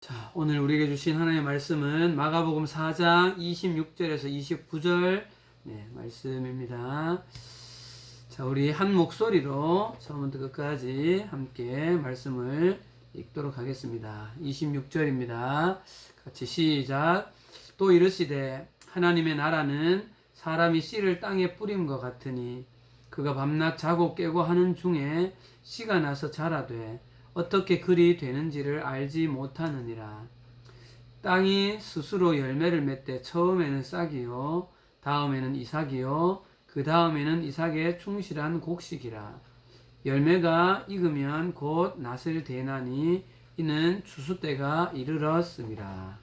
자, 오늘 우리에게 주신 하나님의 말씀은 마가복음 4장 26절에서 29절 말씀입니다. 자, 우리 한 목소리로 처음부터 끝까지 함께 말씀을 읽도록 하겠습니다. 26절입니다. 같이 시작. 또 이르시되 하나님의 나라는 사람이 씨를 땅에 뿌림과 같으니 그가 밤낮 자고 깨고 하는 중에 씨가 나서 자라되 어떻게 그리 되는지를 알지 못하느니라. 땅이 스스로 열매를 맺되 처음에는 싹이요 다음에는 이삭이요 그 다음에는 이삭의 충실한 곡식이라. 열매가 익으면 곧 낫을 대나니 이는 추수 때가 이르렀음이라.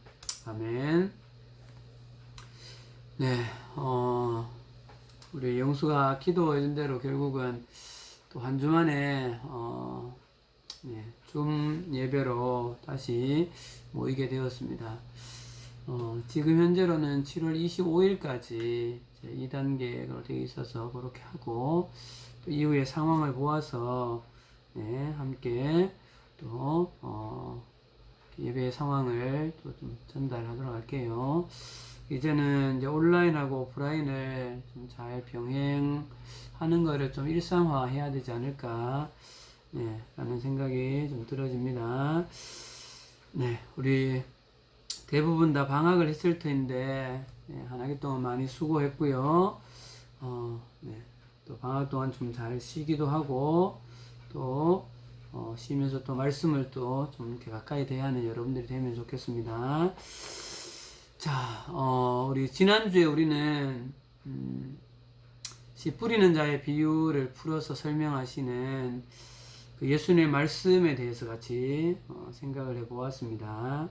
아멘. 네, 우리 영수가 기도해준 대로 결국은 또 한 주 만에 줌 예배로 다시 모이게 되었습니다. 지금 현재로는 7월 25일까지 2단계로 되어 있어서 그렇게 하고, 또 이후의 상황을 보아서 함께 또 예배의 상황을 또 좀 전달하도록 할게요. 이제는 이제 온라인하고 오프라인을 좀 잘 병행하는 거를 좀 일상화해야 되지 않을까 라는 생각이 좀 들어집니다. 네, 우리 대부분 다 방학을 했을 텐데 한 학기 동안 많이 수고했고요. 또 방학 동안 좀 잘 쉬기도 하고 또 쉬면서 또 말씀을 또 좀 이렇게 가까이 대하는 여러분들이 되면 좋겠습니다. 자, 우리 지난주에 우리는 씨 뿌리는 자의 비유를 풀어서 설명하시는 그 예수님의 말씀에 대해서 같이 생각을 해보았습니다.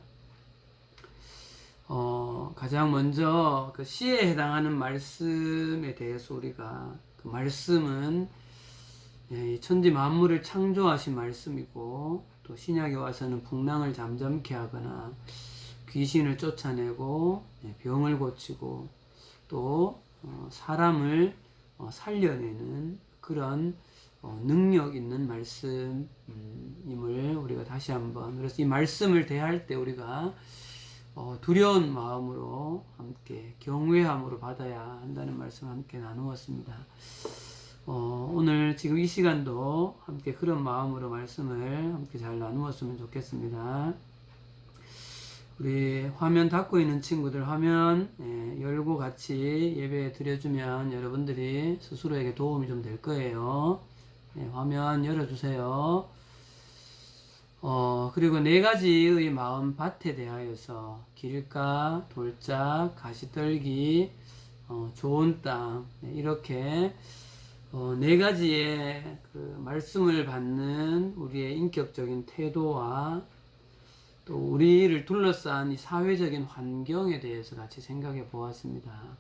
가장 먼저 그 씨에 해당하는 말씀에 대해서 우리가 그 말씀은 천지 만물을 창조하신 말씀이고, 또 신약에 와서는 풍랑을 잠잠케 하거나 귀신을 쫓아내고 병을 고치고 또 사람을 살려내는 그런 능력 있는 말씀임을 우리가 다시 한번, 그래서 이 말씀을 대할 때 우리가 두려운 마음으로 함께 경외함으로 받아야 한다는 말씀을 함께 나누었습니다. 오늘 지금 이 시간도 함께 그런 마음으로 말씀을 함께 잘 나누었으면 좋겠습니다. 우리 화면 닫고 있는 친구들 화면 열고 같이 예배 드려주면 여러분들이 스스로에게 도움이 좀 될 거예요. 화면 열어주세요. 그리고 네 가지의 마음 밭에 대하여서 길가, 돌짝, 가시떨기, 좋은 땅, 이렇게 네 가지의 그 말씀을 받는 우리의 인격적인 태도와 또 우리를 둘러싼 이 사회적인 환경에 대해서 같이 생각해 보았습니다.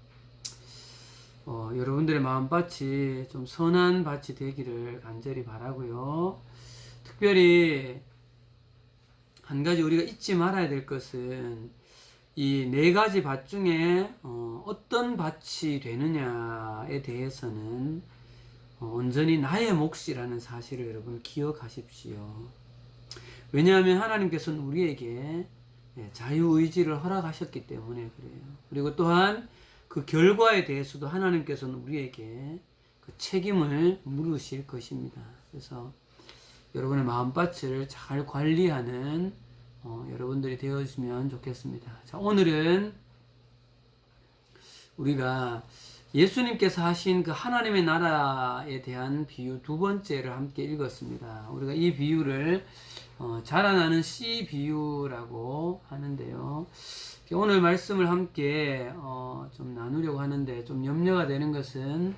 여러분들의 마음밭이 좀 선한 밭이 되기를 간절히 바라고요. 특별히 한 가지 우리가 잊지 말아야 될 것은 이 네 가지 밭 중에 어떤 밭이 되느냐에 대해서는 온전히 나의 몫이라는 사실을 여러분 기억하십시오. 왜냐하면 하나님께서는 우리에게 자유의지를 허락하셨기 때문에 그래요. 그리고 또한 그 결과에 대해서도 하나님께서는 우리에게 그 책임을 물으실 것입니다. 그래서 여러분의 마음밭을 잘 관리하는 여러분들이 되어주시면 좋겠습니다. 자, 오늘은 우리가 예수님께서 하신 그 하나님의 나라에 대한 비유 두 번째를 함께 읽었습니다. 우리가 이 비유를 자라나는 씨 비유라고 하는데요. 오늘 말씀을 함께 좀 나누려고 하는데 좀 염려가 되는 것은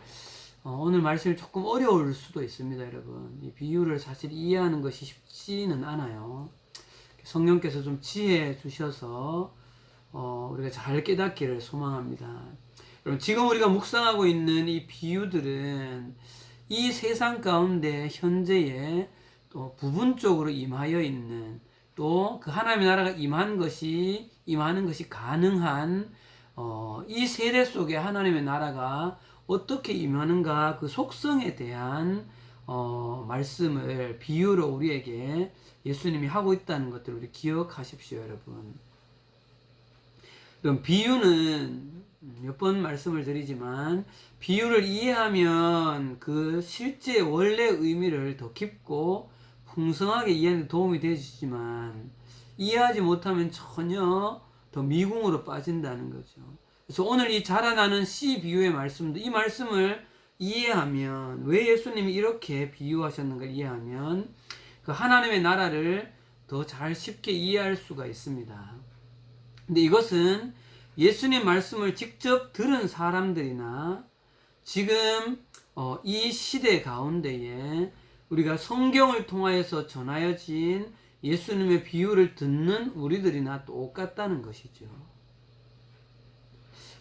오늘 말씀이 조금 어려울 수도 있습니다, 여러분. 이 비유를 사실 이해하는 것이 쉽지는 않아요. 성령께서 좀 지혜 주셔서 우리가 잘 깨닫기를 소망합니다. 여러분, 지금 우리가 묵상하고 있는 이 비유들은 이 세상 가운데 현재에 또 부분적으로 임하여 있는, 또 그 하나님의 나라가 임하는 것이 가능한 이 세대 속에 하나님의 나라가 어떻게 임하는가 그 속성에 대한 말씀을 비유로 우리에게 예수님이 하고 있다는 것들을 우리 기억하십시오, 여러분. 그럼 비유는 몇 번 말씀을 드리지만 비유를 이해하면 그 실제 원래 의미를 더 깊고 풍성하게 이해하는 데 도움이 되지만 이해하지 못하면 전혀 더 미궁으로 빠진다는 거죠. 그래서 오늘 이 자라나는 씨 비유의 말씀도 이 말씀을 이해하면 왜 예수님이 이렇게 비유하셨는가를 이해하면 그 하나님의 나라를 더 잘 쉽게 이해할 수가 있습니다. 근데 이것은 예수님 말씀을 직접 들은 사람들이나 지금 이 시대 가운데에 우리가 성경을 통하여서 전하여진 예수님의 비유를 듣는 우리들이나 똑같다는 것이죠.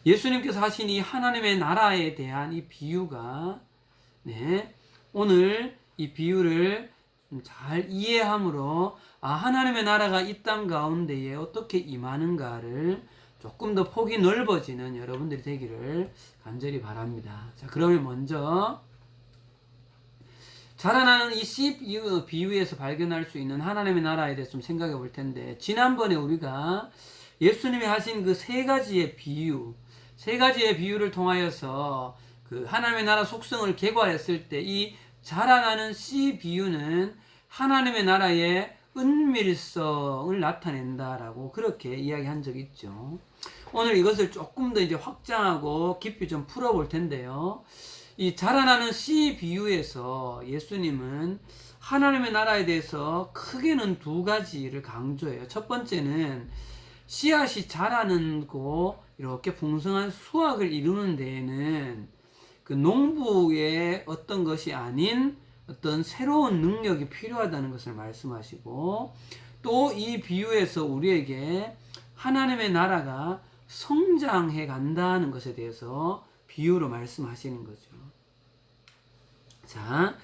예수님께서 하신 이 하나님의 나라에 대한 이 비유가 오늘 이 비유를 잘 이해함으로 하나님의 나라가 이 땅 가운데에 어떻게 임하는가를 조금 더 폭이 넓어지는 여러분들이 되기를 간절히 바랍니다. 자, 그러면 먼저 자라나는 이 씨 비유에서 발견할 수 있는 하나님의 나라에 대해서 좀 생각해 볼 텐데, 지난번에 우리가 예수님이 하신 그 세 가지의 비유를 통하여서 그 하나님의 나라 속성을 개괄했을 때 이 자라나는 씨 비유는 하나님의 나라의 은밀성을 나타낸다라고 그렇게 이야기한 적이 있죠. 오늘 이것을 조금 더 이제 확장하고 깊이 좀 풀어볼 텐데요. 이 자라나는 씨 비유에서 예수님은 하나님의 나라에 대해서 크게는 두 가지를 강조해요. 첫 번째는 씨앗이 자라는고 이렇게 풍성한 수확을 이루는 데에는 그 농부의 어떤 것이 아닌 어떤 새로운 능력이 필요하다는 것을 말씀하시고, 또 이 비유에서 우리에게 하나님의 나라가 성장해 간다는 것에 대해서 비유로 말씀하시는 거죠. 자,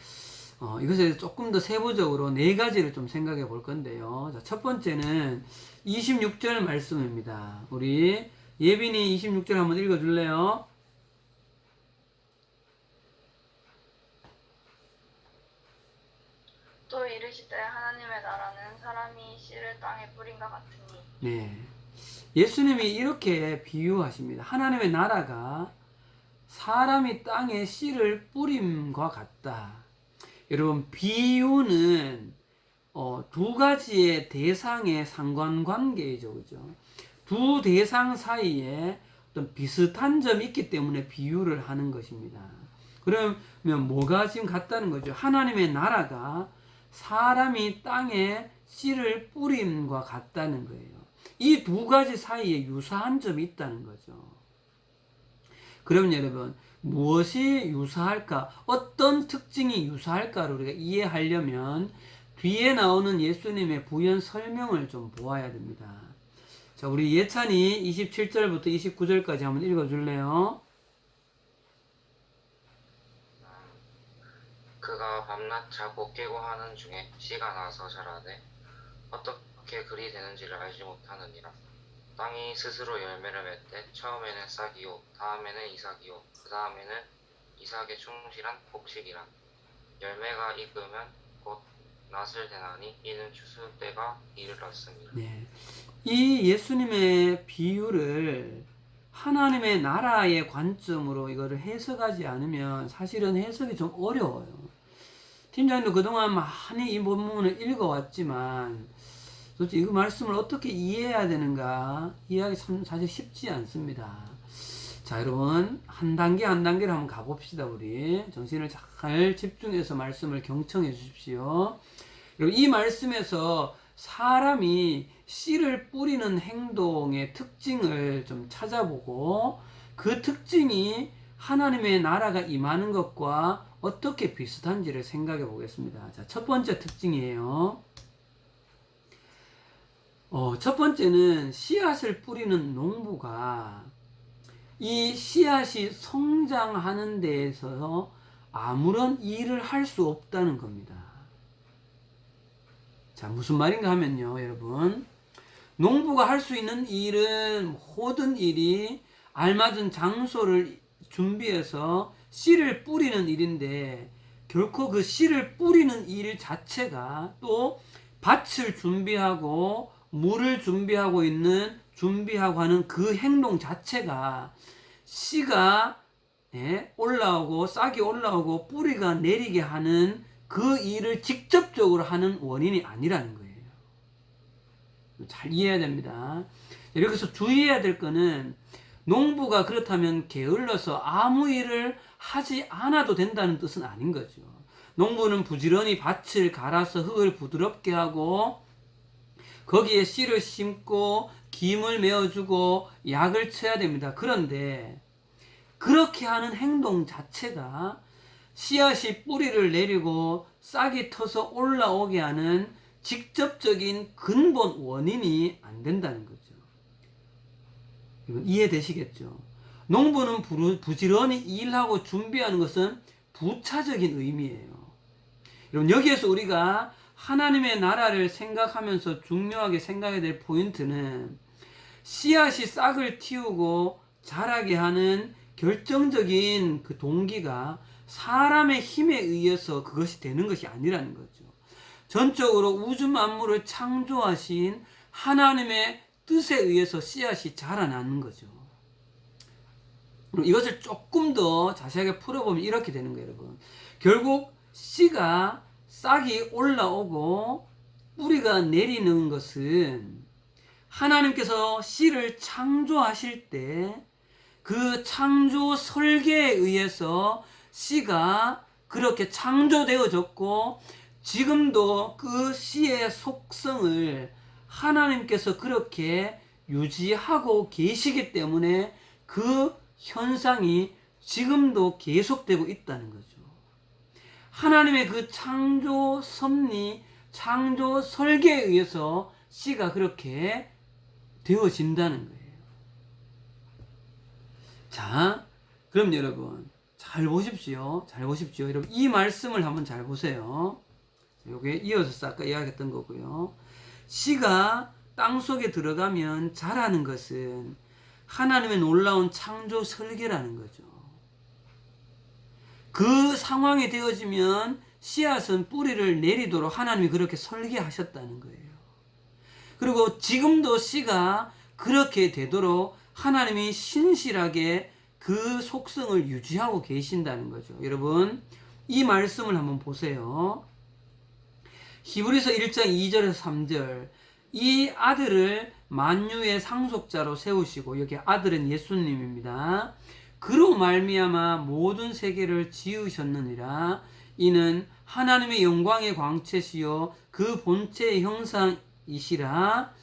이것에 대해서 조금 더 세부적으로 네 가지를 좀 생각해 볼 건데요. 자, 첫 번째는 26절 말씀입니다. 우리 예빈이 26절 한번 읽어 줄래요? 또 이르시되 하나님의 나라는 사람이 씨를 땅에 뿌린 것 같으니. 네. 예수님이 이렇게 비유하십니다. 하나님의 나라가 사람이 땅에 씨를 뿌림과 같다. 여러분, 비유는 두 가지의 대상의 상관관계이죠, 그죠? 두 대상 사이에 어떤 비슷한 점이 있기 때문에 비유를 하는 것입니다. 그러면 뭐가 지금 같다는 거죠? 하나님의 나라가 사람이 땅에 씨를 뿌림과 같다는 거예요. 이 두 가지 사이에 유사한 점이 있다는 거죠. 그럼 여러분, 무엇이 유사할까? 어떤 특징이 유사할까를 우리가 이해하려면 뒤에 나오는 예수님의 부연 설명을 좀 보아야 됩니다. 자, 우리 예찬이 27절부터 29절까지 한번 읽어줄래요? 그가 밤낮 자고 깨고 하는 중에 씨가 나서 자라되 어떻게 그리 되는지를 알지 못하느니라. 땅이 스스로 열매를 맺되 처음에는 싹이요 다음에는 이삭이요 그 다음에는 이삭의 충실한 곡식이라. 열매가 익으면 곧 낫을 대나니 이는 추수 때가 이르렀습니다. 네. 이 예수님의 비유를 하나님의 나라의 관점으로 이거를 해석하지 않으면 사실은 해석이 좀 어려워요. 팀장님도 그동안 많이 이 본문을 읽어왔지만 도대체 이 말씀을 어떻게 이해해야 되는가 이해하기 참 사실 쉽지 않습니다. 자, 여러분, 한 단계 한 단계를 한번 가봅시다. 우리 정신을 잘 집중해서 말씀을 경청해 주십시오. 여러분, 이 말씀에서 사람이 씨를 뿌리는 행동의 특징을 좀 찾아보고 그 특징이 하나님의 나라가 임하는 것과 어떻게 비슷한지를 생각해 보겠습니다. 자, 첫 번째 특징이에요. 첫 번째는 씨앗을 뿌리는 농부가 이 씨앗이 성장하는 데 있어서 아무런 일을 할 수 없다는 겁니다. 자, 무슨 말인가 하면요, 여러분. 농부가 할 수 있는 일은 모든 일이 알맞은 장소를 준비해서 씨를 뿌리는 일인데 결코 그 씨를 뿌리는 일 자체가 또 밭을 준비하고 물을 준비하고 하는 그 행동 자체가 씨가 올라오고 싹이 올라오고 뿌리가 내리게 하는 그 일을 직접적으로 하는 원인이 아니라는 거예요. 잘 이해해야 됩니다. 여기서 주의해야 될 거는 농부가 그렇다면 게을러서 아무 일을 하지 않아도 된다는 뜻은 아닌 거죠. 농부는 부지런히 밭을 갈아서 흙을 부드럽게 하고 거기에 씨를 심고 김을 메어주고 약을 쳐야 됩니다. 그런데 그렇게 하는 행동 자체가 씨앗이 뿌리를 내리고 싹이 터서 올라오게 하는 직접적인 근본 원인이 안 된다는 거죠. 이건 이해되시겠죠? 농부는 부지런히 일하고 준비하는 것은 부차적인 의미예요. 여러분, 여기에서 우리가 하나님의 나라를 생각하면서 중요하게 생각해야 될 포인트는 씨앗이 싹을 틔우고 자라게 하는 결정적인 그 동기가 사람의 힘에 의해서 그것이 되는 것이 아니라는 거죠. 전적으로 우주 만물을 창조하신 하나님의 뜻에 의해서 씨앗이 자라나는 거죠. 이것을 조금 더 자세하게 풀어보면 이렇게 되는 거예요, 여러분. 결국 씨가 싹이 올라오고 뿌리가 내리는 것은 하나님께서 씨를 창조하실 때 그 창조 설계에 의해서 씨가 그렇게 창조되어졌고 지금도 그 씨의 속성을 하나님께서 그렇게 유지하고 계시기 때문에 그 현상이 지금도 계속되고 있다는 거죠. 하나님의 그 창조 섭리, 창조 설계에 의해서 씨가 그렇게 되어진다는 거예요. 자, 그럼 여러분 잘 보십시오. 잘 보십시오. 여러분 이 말씀을 한번 잘 보세요. 요게 이어서 아까 이야기했던 거고요. 씨가 땅속에 들어가면 자라는 것은 하나님의 놀라운 창조 설계라는 거죠. 그 상황이 되어지면 씨앗은 뿌리를 내리도록 하나님이 그렇게 설계하셨다는 거예요. 그리고 지금도 씨가 그렇게 되도록 하나님이 신실하게 그 속성을 유지하고 계신다는 거죠. 여러분 이 말씀을 한번 보세요. 히브리서 1장 2절에서 3절 이 아들을 만유의 상속자로 세우시고 여기 아들은 예수님입니다. 그로 말미암아 모든 세계를 지으셨느니라. 이는 하나님의 영광의 광채시요 그 본체의 형상이시라.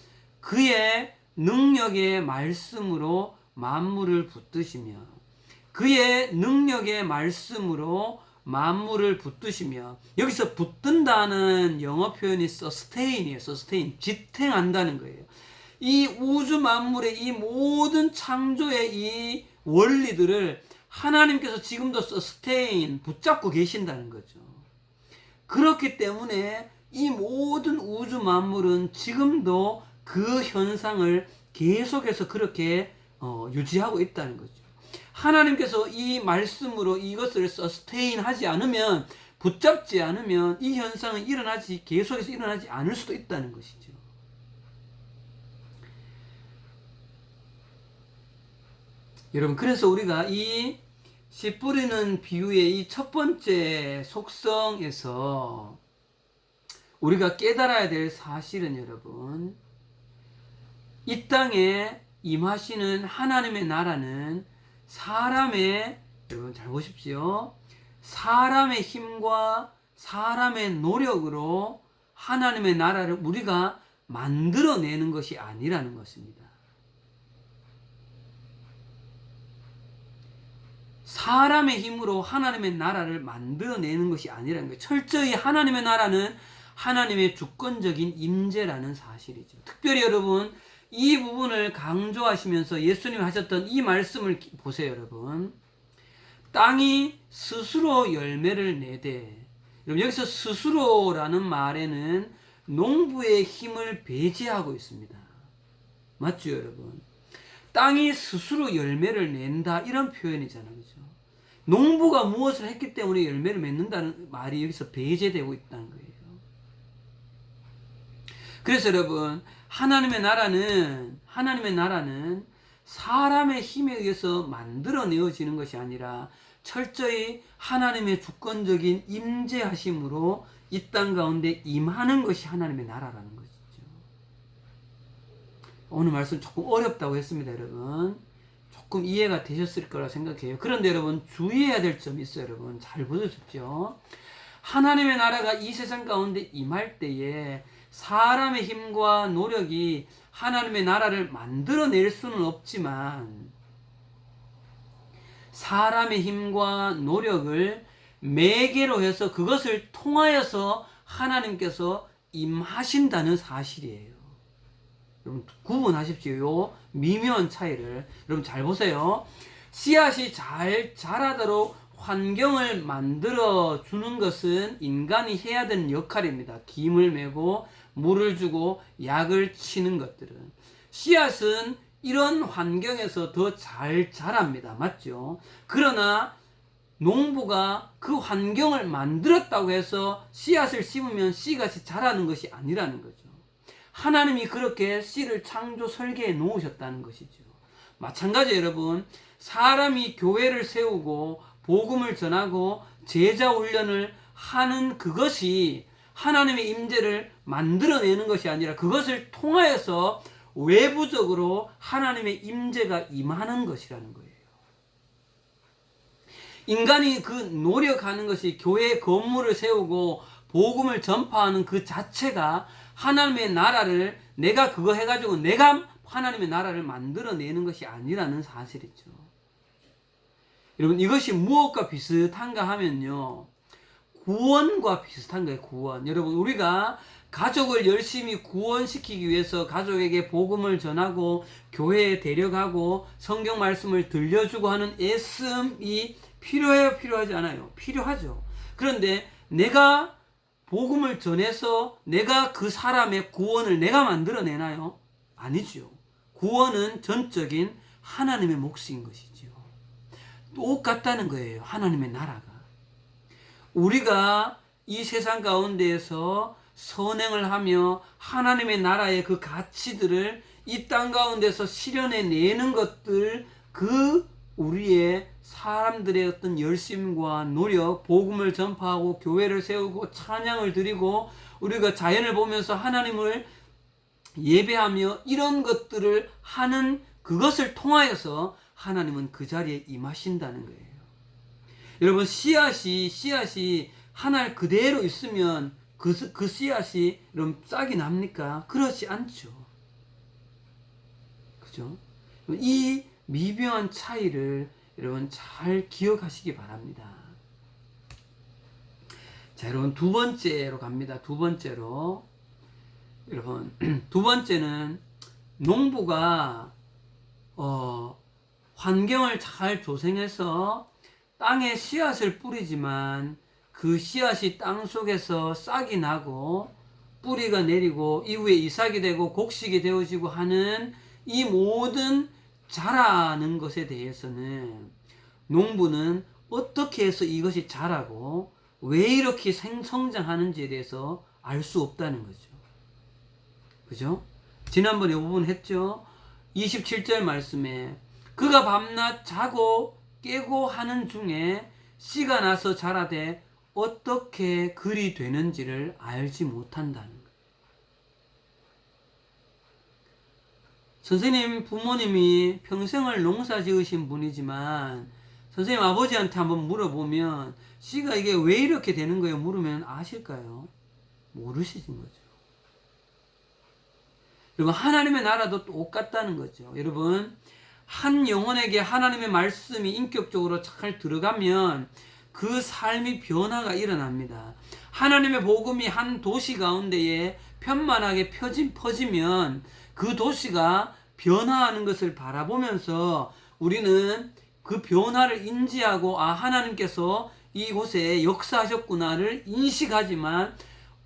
그의 능력의 말씀으로 만물을 붙드시며 그의 능력의 말씀으로 만물을 붙드시며 여기서 붙든다는 영어 표현이 sustain이에요. sustain, 지탱한다는 거예요. 이 우주 만물의 이 모든 창조의 이 원리들을 하나님께서 지금도 sustain, 붙잡고 계신다는 거죠. 그렇기 때문에 이 모든 우주 만물은 지금도 그 현상을 계속해서 그렇게 유지하고 있다는 거죠. 하나님께서 이 말씀으로 이것을 서스테인 하지 않으면, 붙잡지 않으면 이 현상은 계속해서 일어나지 않을 수도 있다는 것이죠. 여러분, 그래서 우리가 이 씨 뿌리는 비유의 이 첫 번째 속성에서 우리가 깨달아야 될 사실은 여러분, 이 땅에 임하시는 하나님의 나라는 여러분 잘 보십시오. 사람의 힘과 사람의 노력으로 하나님의 나라를 우리가 만들어내는 것이 아니라는 것입니다. 사람의 힘으로 하나님의 나라를 만들어내는 것이 아니라는 거예요. 철저히 하나님의 나라는 하나님의 주권적인 임재라는 사실이죠. 특별히 여러분, 이 부분을 강조하시면서 예수님이 하셨던 이 말씀을 보세요, 여러분. 땅이 스스로 열매를 내되, 여러분 여기서 스스로라는 말에는 농부의 힘을 배제하고 있습니다. 맞죠, 여러분? 땅이 스스로 열매를 낸다, 이런 표현이잖아요, 그죠? 농부가 무엇을 했기 때문에 열매를 맺는다는 말이 여기서 배제되고 있다는 거예요. 그래서 여러분, 하나님의 나라는 사람의 힘에 의해서 만들어내어지는 것이 아니라 철저히 하나님의 주권적인 임재하심으로 이 땅 가운데 임하는 것이 하나님의 나라라는 것이죠. 오늘 말씀 조금 어렵다고 했습니다, 여러분. 조금 이해가 되셨을 거라 생각해요. 그런데 여러분, 주의해야 될 점이 있어요, 여러분. 잘 보셨죠? 하나님의 나라가 이 세상 가운데 임할 때에 사람의 힘과 노력이 하나님의 나라를 만들어낼 수는 없지만, 사람의 힘과 노력을 매개로 해서 그것을 통하여서 하나님께서 임하신다는 사실이에요. 여러분, 구분하십시오. 요 미묘한 차이를. 여러분, 잘 보세요. 씨앗이 잘 자라도록 환경을 만들어 주는 것은 인간이 해야 되는 역할입니다. 김을 메고 물을 주고 약을 치는 것들은. 씨앗은 이런 환경에서 더 잘 자랍니다. 맞죠? 그러나 농부가 그 환경을 만들었다고 해서 씨앗을 심으면 씨앗이 자라는 것이 아니라는 거죠. 하나님이 그렇게 씨를 창조 설계해 놓으셨다는 것이죠. 마찬가지 여러분, 사람이 교회를 세우고 복음을 전하고 제자 훈련을 하는 그것이 하나님의 임재를 만들어내는 것이 아니라 그것을 통하여서 외부적으로 하나님의 임재가 임하는 것이라는 거예요. 인간이 그 노력하는 것이 교회 건물을 세우고 복음을 전파하는 그 자체가 하나님의 나라를 내가 그거 해가지고 내가 하나님의 나라를 만들어내는 것이 아니라는 사실이죠. 여러분, 이것이 무엇과 비슷한가 하면요, 구원과 비슷한 거예요. 구원. 여러분, 우리가 가족을 열심히 구원시키기 위해서 가족에게 복음을 전하고 교회에 데려가고 성경 말씀을 들려주고 하는 애씀이 필요해요? 필요하지 않아요? 필요하죠. 그런데 내가 복음을 전해서 내가 그 사람의 구원을 내가 만들어내나요? 아니죠. 구원은 전적인 하나님의 몫인 것이죠. 똑같다는 거예요. 하나님의 나라가. 우리가 이 세상 가운데에서 선행을 하며 하나님의 나라의 그 가치들을 이 땅 가운데서 실현해 내는 것들, 그 우리의 사람들의 어떤 열심과 노력, 복음을 전파하고 교회를 세우고 찬양을 드리고 우리가 자연을 보면서 하나님을 예배하며 이런 것들을 하는 그것을 통하여서 하나님은 그 자리에 임하신다는 거예요. 여러분, 씨앗이 하늘 그대로 있으면 그 씨앗이 여러분 싹이 납니까? 그렇지 않죠. 그죠? 이 미묘한 차이를 여러분 잘 기억하시기 바랍니다. 자, 여러분 두 번째로 갑니다. 두 번째로. 여러분, 두 번째는 농부가 환경을 잘 조성해서 땅에 씨앗을 뿌리지만 그 씨앗이 땅 속에서 싹이 나고 뿌리가 내리고 이후에 이삭이 되고 곡식이 되어지고 하는 이 모든 자라는 것에 대해서는 농부는 어떻게 해서 이것이 자라고 왜 이렇게 성장하는지에 대해서 알 수 없다는 거죠. 그죠? 지난번에 이 부분 했죠? 27절 말씀에 그가 밤낮 자고 깨고 하는 중에 씨가 나서 자라되 어떻게 그리 되는지를 알지 못한다는 거예요. 선생님 부모님이 평생을 농사 지으신 분이지만 선생님 아버지한테 한번 물어보면 씨가 이게 왜 이렇게 되는 거예요? 물으면 아실까요? 모르시는 거죠. 여러분, 하나님의 나라도 똑같다는 거죠. 여러분, 한 영혼에게 하나님의 말씀이 인격적으로 잘 들어가면 그 삶이 변화가 일어납니다. 하나님의 복음이 한 도시 가운데에 편만하게 퍼지면 그 도시가 변화하는 것을 바라보면서 우리는 그 변화를 인지하고 하나님께서 이곳에 역사하셨구나를 인식하지만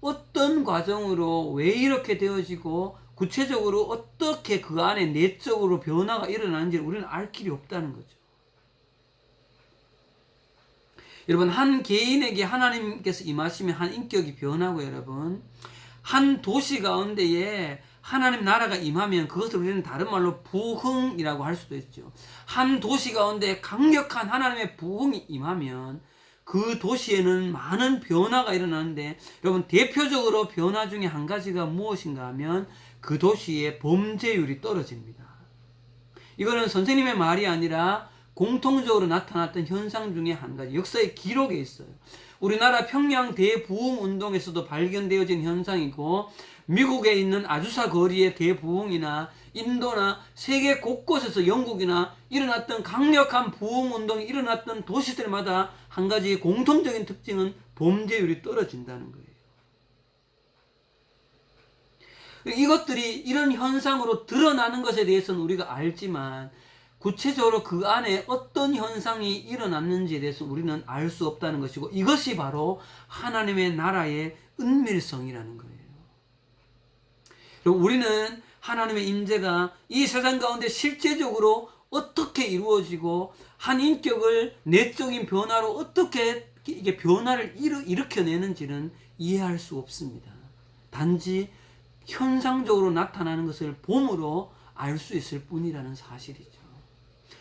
어떤 과정으로 왜 이렇게 되어지고 구체적으로 어떻게 그 안에 내적으로 변화가 일어나는지 우리는 알 길이 없다는 거죠. 여러분, 한 개인에게 하나님께서 임하시면 한 인격이 변하고, 여러분, 한 도시 가운데에 하나님 나라가 임하면 그것을 우리는 다른 말로 부흥이라고 할 수도 있죠. 한 도시 가운데 강력한 하나님의 부흥이 임하면 그 도시에는 많은 변화가 일어나는데, 여러분, 대표적으로 변화 중에 한 가지가 무엇인가 하면 그 도시의 범죄율이 떨어집니다. 이거는 선생님의 말이 아니라 공통적으로 나타났던 현상 중에 한 가지, 역사의 기록에 있어요. 우리나라 평양 대부흥 운동에서도 발견되어진 현상이고, 미국에 있는 아주사 거리의 대부흥이나 인도나 세계 곳곳에서 영국이나 일어났던 강력한 부흥 운동이 일어났던 도시들마다 한 가지 공통적인 특징은 범죄율이 떨어진다는 거예요. 이것들이 이런 현상으로 드러나는 것에 대해서는 우리가 알지만 구체적으로 그 안에 어떤 현상이 일어났는지에 대해서 우리는 알 수 없다는 것이고, 이것이 바로 하나님의 나라의 은밀성이라는 거예요. 우리는 하나님의 임재가 이 세상 가운데 실제적으로 어떻게 이루어지고 한 인격을 내적인 변화로 어떻게 이게 변화를 일으켜내는지는 이해할 수 없습니다. 단지 현상적으로 나타나는 것을 봄으로 알 수 있을 뿐이라는 사실이죠.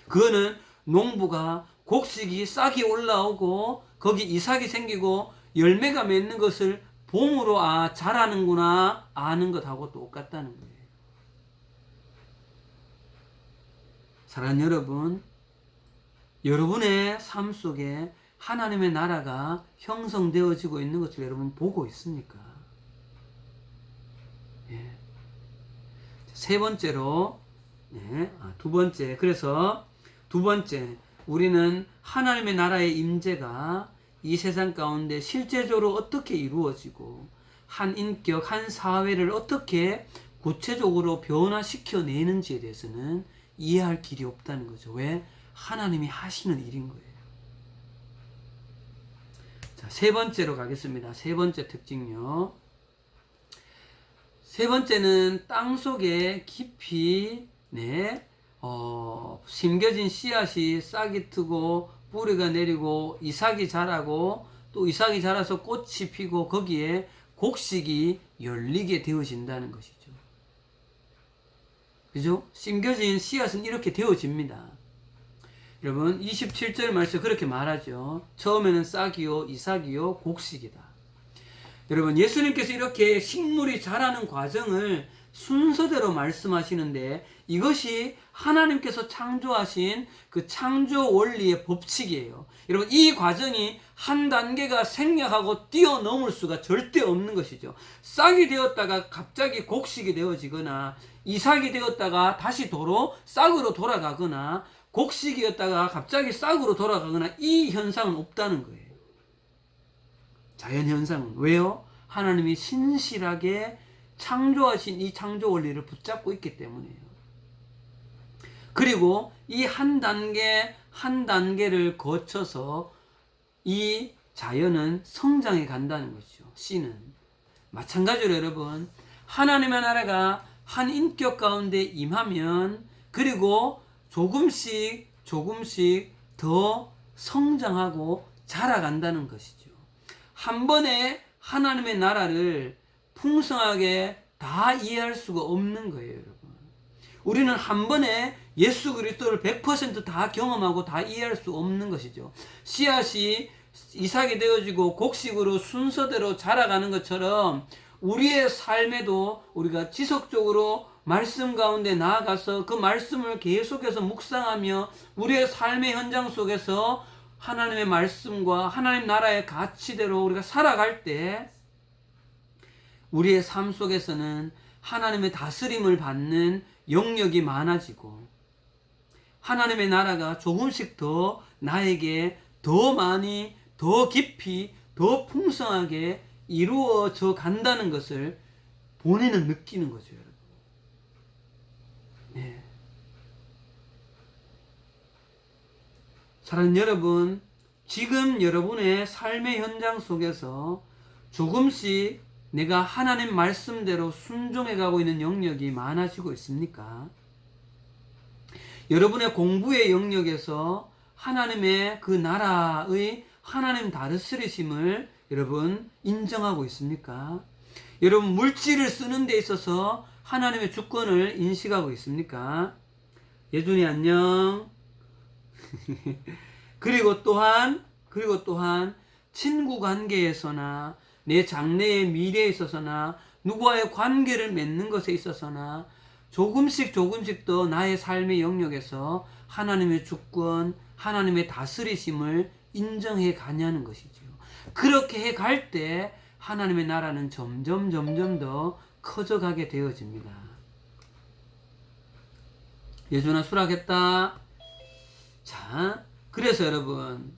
그거는 농부가 곡식이 싹이 올라오고 거기 이삭이 생기고 열매가 맺는 것을 봄으로 자라는구나 아는 것하고 똑같다는 거예요. 사랑하는 여러분, 여러분의 삶 속에 하나님의 나라가 형성되어지고 있는 것을 여러분 보고 있습니까? 예. 세 번째로, 두 번째, 그래서 두 번째, 우리는 하나님의 나라의 임재가 이 세상 가운데 실제적으로 어떻게 이루어지고 한 인격, 한 사회를 어떻게 구체적으로 변화시켜내는지에 대해서는 이해할 길이 없다는 거죠. 왜? 하나님이 하시는 일인 거예요. 자, 세 번째로 가겠습니다. 세 번째 특징요. 세 번째는 땅 속에 깊이 심겨진 씨앗이 싹이 트고 뿌리가 내리고 이삭이 자라고 또 이삭이 자라서 꽃이 피고 거기에 곡식이 열리게 되어진다는 것이죠. 그죠? 심겨진 씨앗은 이렇게 되어집니다. 여러분, 27절 말씀 그렇게 말하죠. 처음에는 싹이요 이삭이요 곡식이다. 여러분, 예수님께서 이렇게 식물이 자라는 과정을 순서대로 말씀하시는데, 이것이 하나님께서 창조하신 그 창조 원리의 법칙이에요. 여러분, 이 과정이 한 단계가 생략하고 뛰어넘을 수가 절대 없는 것이죠. 싹이 되었다가 갑자기 곡식이 되어지거나, 이삭이 되었다가 다시 싹으로 돌아가거나, 곡식이었다가 갑자기 싹으로 돌아가거나, 이 현상은 없다는 거예요. 자연현상은. 왜요? 하나님이 신실하게 창조하신 이 창조 원리를 붙잡고 있기 때문이에요. 그리고 이 한 단계 한 단계를 거쳐서 이 자연은 성장해 간다는 것이죠. 씨는. 마찬가지로 여러분, 하나님의 나라가 한 인격 가운데 임하면, 그리고 조금씩 더 성장하고 자라간다는 것이죠. 한 번에 하나님의 나라를 풍성하게 다 이해할 수가 없는 거예요, 여러분. 우리는 한 번에 예수 그리스도를 100% 다 경험하고 다 이해할 수 없는 것이죠. 씨앗이 이삭이 되어지고 곡식으로 순서대로 자라가는 것처럼 우리의 삶에도 우리가 지속적으로 말씀 가운데 나아가서 그 말씀을 계속해서 묵상하며 우리의 삶의 현장 속에서 하나님의 말씀과 하나님 나라의 가치대로 우리가 살아갈 때 우리의 삶 속에서는 하나님의 다스림을 받는 영역이 많아지고 하나님의 나라가 조금씩 더 나에게 더 많이, 더 깊이, 더 풍성하게 이루어져 간다는 것을 본인은 느끼는 거죠, 여러분. 네. 사랑하는 여러분, 지금 여러분의 삶의 현장 속에서 조금씩 내가 하나님 말씀대로 순종해 가고 있는 영역이 많아지고 있습니까? 여러분의 공부의 영역에서 하나님의 그 나라의 하나님 다스리심을 여러분 인정하고 있습니까? 여러분 물질을 쓰는 데 있어서 하나님의 주권을 인식하고 있습니까? 예준이 안녕. 그리고 또한 친구 관계에서나 내 장래의 미래에 있어서나 누구와의 관계를 맺는 것에 있어서나 조금씩 더 나의 삶의 영역에서 하나님의 주권, 하나님의 다스리심을 인정해 가냐는 것이죠. 그렇게 해 갈 때 하나님의 나라는 점점 더 커져가게 되어집니다. 예준아 수락했다. 자, 그래서 여러분,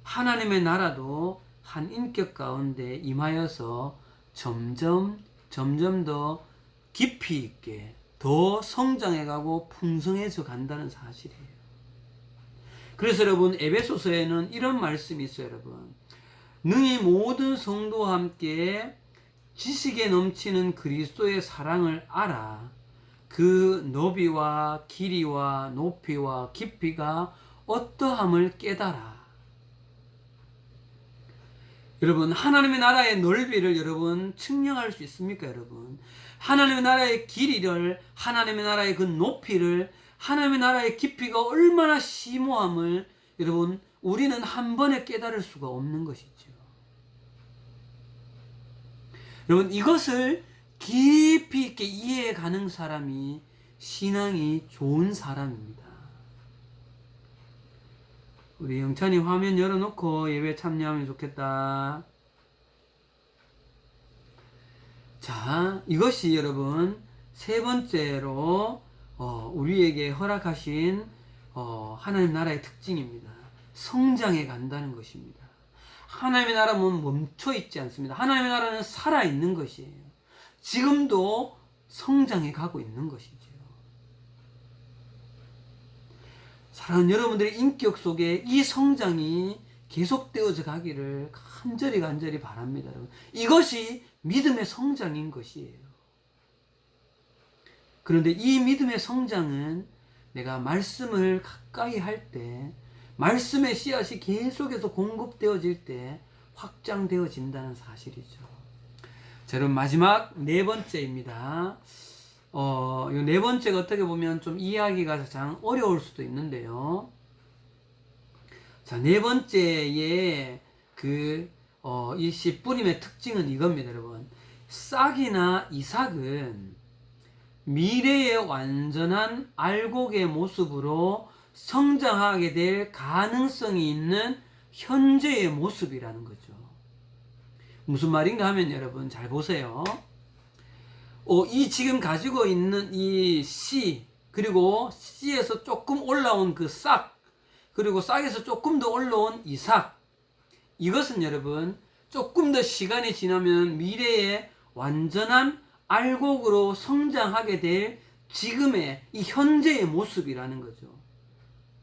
하나님의 나라도 한 인격 가운데 임하여서 점점 더 깊이 있게 더 성장해가고 풍성해져 간다는 사실이에요. 그래서 여러분 에베소서에는 이런 말씀이 있어요. 여러분 능히 모든 성도와 함께 지식에 넘치는 그리스도의 사랑을 알아 그 너비와 길이와 높이와 깊이가 어떠함을 깨달아. 여러분 하나님의 나라의 넓이를 여러분 측량할 수 있습니까? 여러분 하나님의 나라의 길이를, 하나님의 나라의 그 높이를, 하나님의 나라의 깊이가 얼마나 심오함을 여러분 우리는 한 번에 깨달을 수가 없는 것이죠. 여러분 이것을 깊이 있게 이해해 가는 사람이 신앙이 좋은 사람입니다. 우리 영찬이 화면 열어놓고 예배 참여하면 좋겠다. 자, 이것이 여러분 세 번째로 우리에게 허락하신 하나님 나라의 특징입니다. 성장해 간다는 것입니다. 하나님의 나라는 멈춰 있지 않습니다. 하나님의 나라는 살아있는 것이에요. 지금도 성장해 가고 있는 것이죠. 사랑하는 여러분들의 인격 속에 이 성장이 계속되어져 가기를 간절히 바랍니다. 여러분. 이것이 믿음의 성장인 것이에요. 그런데 이 믿음의 성장은 내가 말씀을 가까이 할 때, 말씀의 씨앗이 계속해서 공급되어질 때 확장되어진다는 사실이죠. 자, 여러분 마지막 네 번째입니다. 이 네 번째가 어떻게 보면 좀 이해하기가 가장 어려울 수도 있는데요. 자, 네 번째의 이 씨 뿌림의 특징은 이겁니다, 여러분. 싹이나 이삭은 미래의 완전한 알곡의 모습으로 성장하게 될 가능성이 있는 현재의 모습이라는 거죠. 무슨 말인가 하면 여러분 잘 보세요. 이 지금 가지고 있는 이 씨, 그리고 씨에서 조금 올라온 그 싹, 그리고 싹에서 조금 더 올라온 이삭, 이것은 여러분 조금 더 시간이 지나면 미래의 완전한 알곡으로 성장하게 될 지금의 이 현재의 모습이라는 거죠.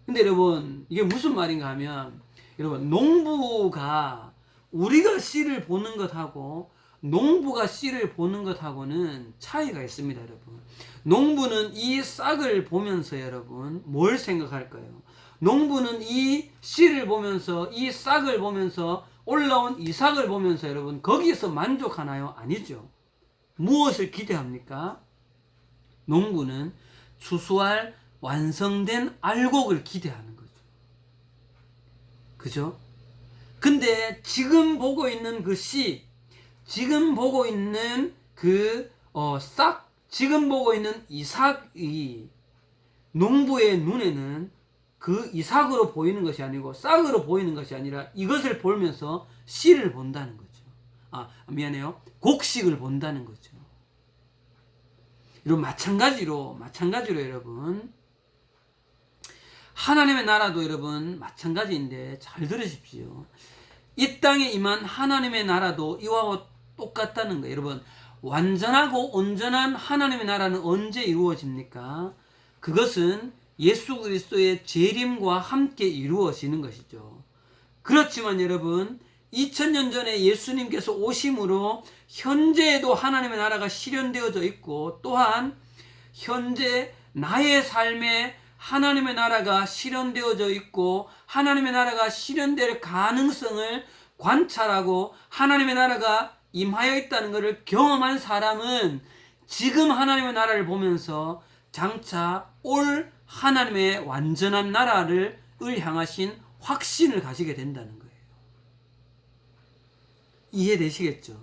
근데 여러분 이게 무슨 말인가 하면 여러분 농부가 우리가 씨를 보는 것하고 농부가 씨를 보는 것하고는 차이가 있습니다. 여러분 농부는 이 싹을 보면서 여러분 뭘 생각할까요? 농부는 이 씨를 보면서 이 싹을 보면서 올라온 이삭을 보면서 여러분 거기에서 만족하나요? 아니죠. 무엇을 기대합니까? 농부는 추수할 완성된 알곡을 기대하는 거죠. 그죠? 근데 지금 보고 있는 그 씨, 지금 보고 있는 싹, 지금 보고 있는 이삭이 농부의 눈에는 그 이삭으로 보이는 것이 아니고 싹으로 보이는 것이 아니라 이것을 보면서 씨를 본다는 거죠. 곡식을 본다는 거죠. 이런 마찬가지로 여러분 하나님의 나라도 여러분 마찬가지인데 잘 들으십시오. 이 땅에 임한 하나님의 나라도 이와 똑같다는 거예요. 여러분 완전하고 온전한 하나님의 나라는 언제 이루어집니까? 그것은 예수 그리스도의 재림과 함께 이루어지는 것이죠. 그렇지만 여러분 2000년 전에 예수님께서 오심으로 현재에도 하나님의 나라가 실현되어져 있고 또한 현재 나의 삶에 하나님의 나라가 실현되어져 있고 하나님의 나라가 실현될 가능성을 관찰하고 하나님의 나라가 임하여 있다는 것을 경험한 사람은 지금 하나님의 나라를 보면서 장차 올 하나님의 완전한 나라를 향하신 확신을 가지게 된다는 거예요. 이해되시겠죠?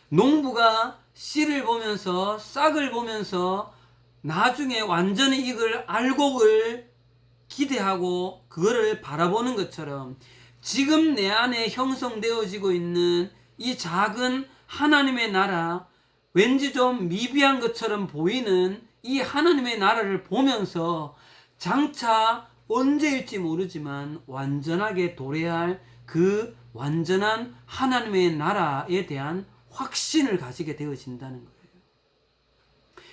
농부가 씨를 보면서 싹을 보면서 나중에 완전히 이걸 알곡을 기대하고 그거를 바라보는 것처럼 지금 내 안에 형성되어지고 있는 이 작은 하나님의 나라, 왠지 좀 미비한 것처럼 보이는 이 하나님의 나라를 보면서 장차 언제일지 모르지만 완전하게 도래할 그 완전한 하나님의 나라에 대한 확신을 가지게 되어진다는 거예요.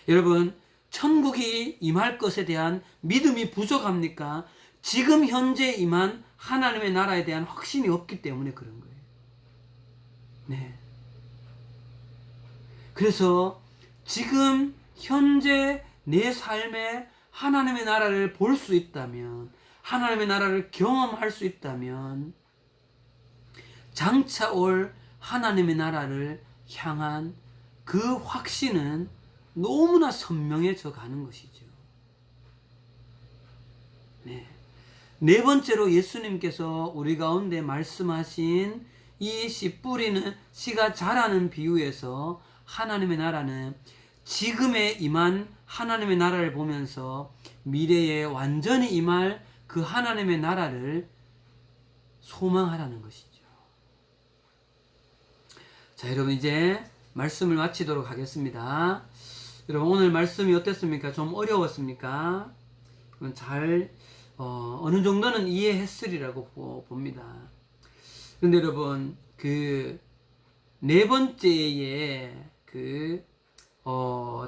여러분, 천국이 임할 것에 대한 믿음이 부족합니까? 지금 현재 임한 하나님의 나라에 대한 확신이 없기 때문에 그런 거예요. 네. 그래서 지금 현재 내 삶에 하나님의 나라를 볼 수 있다면, 하나님의 나라를 경험할 수 있다면 장차 올 하나님의 나라를 향한 그 확신은 너무나 선명해져 가는 것이죠. 네. 네 번째로 예수님께서 우리 가운데 말씀하신 이 씨 뿌리는 씨가 자라는 비유에서 하나님의 나라는 지금에 임한 하나님의 나라를 보면서 미래에 완전히 임할 그 하나님의 나라를 소망하라는 것이죠. 자, 여러분 이제 말씀을 마치도록 하겠습니다. 여러분 오늘 말씀이 어땠습니까? 좀 어려웠습니까? 잘 어느 정도는 이해했으리라고 봅니다. 그런데 여러분 그 네 번째의 그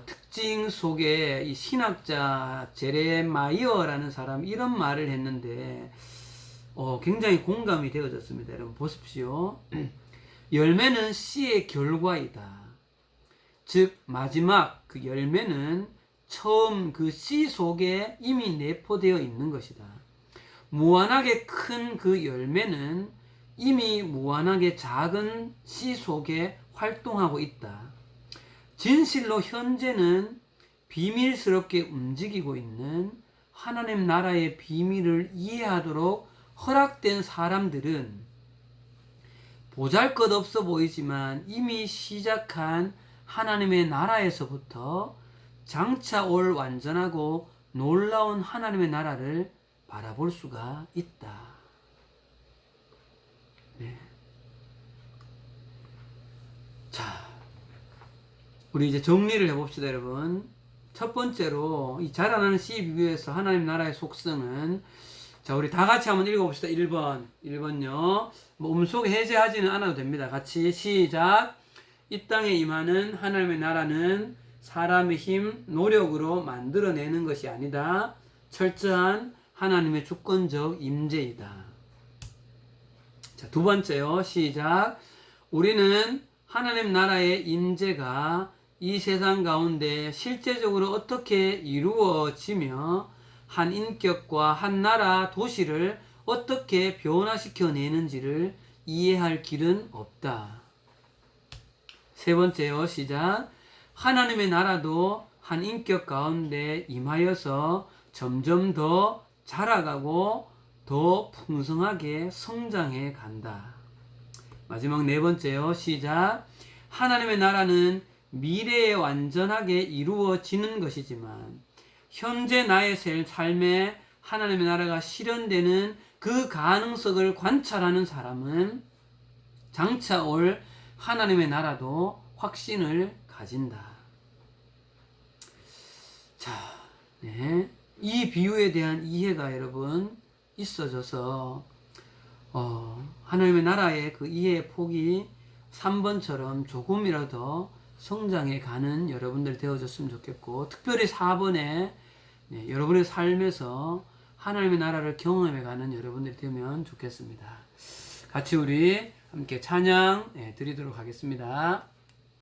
특징 속에 이 신학자 제레마이어라는 사람 이런 말을 했는데 굉장히 공감이 되어졌습니다. 여러분 보십시오. 열매는 씨의 결과이다. 즉 마지막 그 열매는 처음 그 씨 속에 이미 내포되어 있는 것이다. 무한하게 큰 그 열매는 이미 무한하게 작은 씨 속에 활동하고 있다. 진실로 현재는 비밀스럽게 움직이고 있는 하나님 나라의 비밀을 이해하도록 허락된 사람들은 보잘것없어 보이지만 이미 시작한 하나님의 나라에서부터 장차 올 완전하고 놀라운 하나님의 나라를 바라볼 수가 있다. 네. 자, 우리 이제 정리를 해봅시다, 여러분. 첫 번째로 이 자라나는 씨 비유에서 하나님 나라의 속성은, 자, 우리 다 같이 한번 읽어봅시다. 1번요. 뭐 음속 해제하지는 않아도 됩니다. 같이 시작. 이 땅에 임하는 하나님의 나라는 사람의 힘, 노력으로 만들어내는 것이 아니다. 철저한 하나님의 주권적 임재이다. 자, 두 번째요. 시작. 우리는 하나님 나라의 임재가 이 세상 가운데 실제적으로 어떻게 이루어지며 한 인격과 한 나라, 도시를 어떻게 변화시켜 내는지를 이해할 길은 없다. 세 번째요. 시작. 하나님의 나라도 한 인격 가운데 임하여서 점점 더 자라가고 더 풍성하게 성장해 간다. 마지막 네 번째요. 시작. 하나님의 나라는 미래에 완전하게 이루어지는 것이지만 현재 나의 삶에 하나님의 나라가 실현되는 그 가능성을 관찰하는 사람은 장차 올 하나님의 나라도 확신을 가진다. 자, 네. 이 비유에 대한 이해가 여러분 있어져서 하나님의 나라의 그 이해의 폭이 3번처럼 조금이라도 성장해 가는 여러분들 되어졌으면 좋겠고, 특별히 4번에 여러분의 삶에서 하나님의 나라를 경험해 가는 여러분들이 되면 좋겠습니다. 같이 우리 함께 찬양 드리도록 하겠습니다.